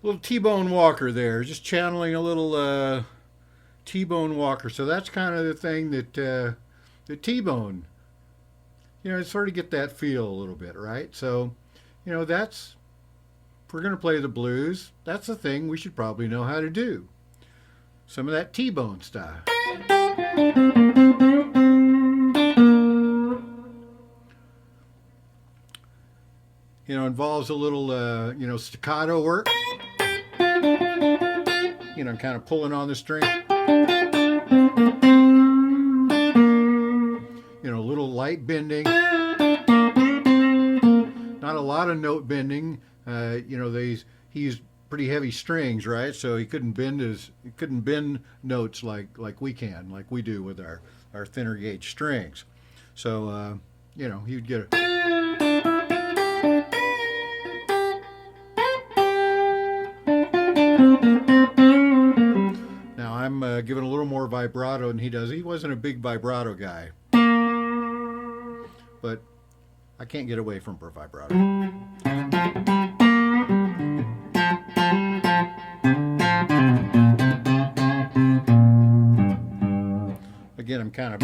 Little T-Bone Walker there, just channeling a little T-Bone Walker. So that's kind of the thing that the T-Bone, sort of get that feel a little bit, right? So, that's if we're going to play the blues, that's the thing we should probably know how to do. Some of that T-Bone style. Involves a little, staccato work. Kind of pulling on the string. A little light bending. Not a lot of note bending. He used pretty heavy strings, right? So he couldn't bend notes like we do with our thinner gauge strings. So he'd get a I'm giving a little more vibrato than he does. He wasn't a big vibrato guy, but I can't get away from vibrato. Again, I'm kind of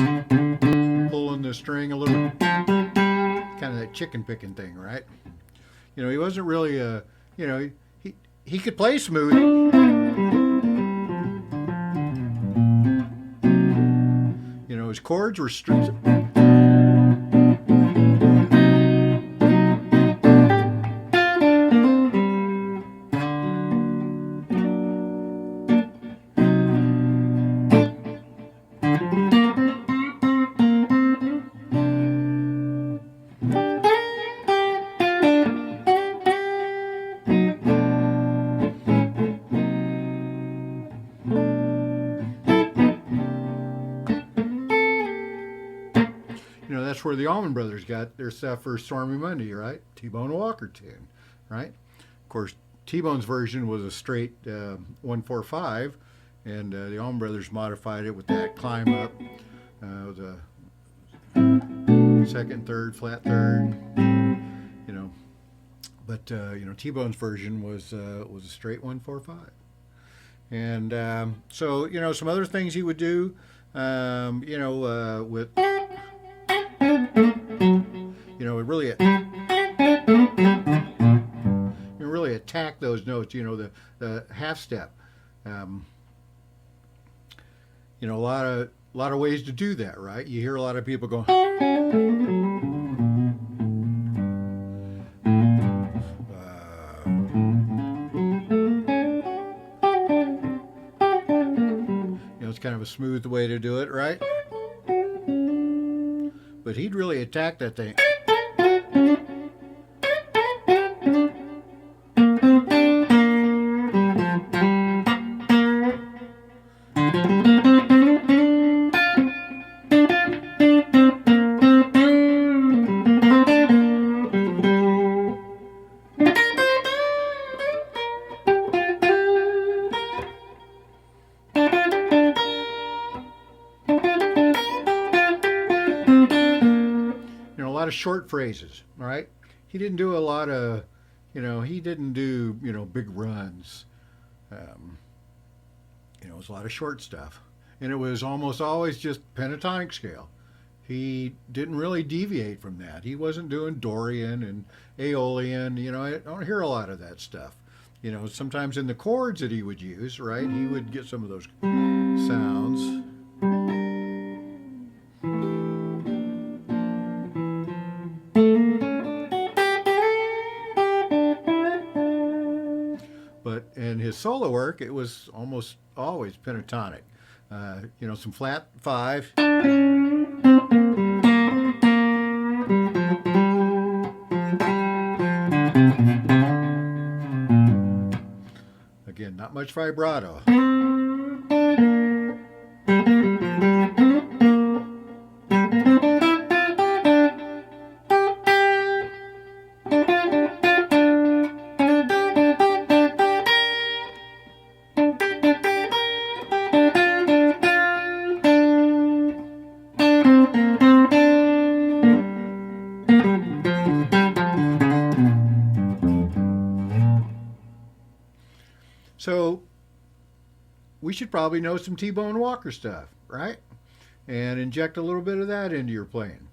pulling the string a little, kind of that chicken picking thing, right? He wasn't really a, he could play smooth. His chords were strict. That's where the Allman Brothers got their stuff for Stormy Monday, right? T-Bone Walker tune, right? Of course, T-Bone's version was a straight 1-4-5, and the Allman Brothers modified it with that climb up, the second, third, flat third, But T-Bone's version was a straight 1-4-5, and so some other things he would do, with really attack those notes. The half step. A lot of ways to do that, right? You hear a lot of people go. It's kind of a smooth way to do it, right? But he'd really attack that thing. A lot of short phrases, right? He didn't do a lot of, he didn't do, big runs. It was a lot of short stuff. And it was almost always just pentatonic scale. He didn't really deviate from that. He wasn't doing Dorian and Aeolian. I don't hear a lot of that stuff. Sometimes in the chords that he would use, right, he would get some of those sounds. But in his solo work, it was almost always pentatonic. Some flat five. Again, not much vibrato. So we should probably know some T-Bone Walker stuff, right? And inject a little bit of that into your playing.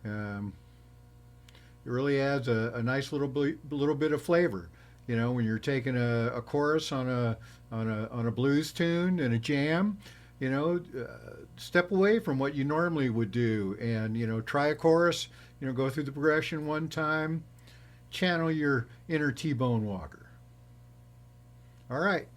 Um, it really adds a nice little bit of flavor. You know, when you're taking a chorus on a blues tune and a jam, you know, step away from what you normally would do, and try a chorus. Go through the progression one time, channel your inner T-Bone Walker. All right.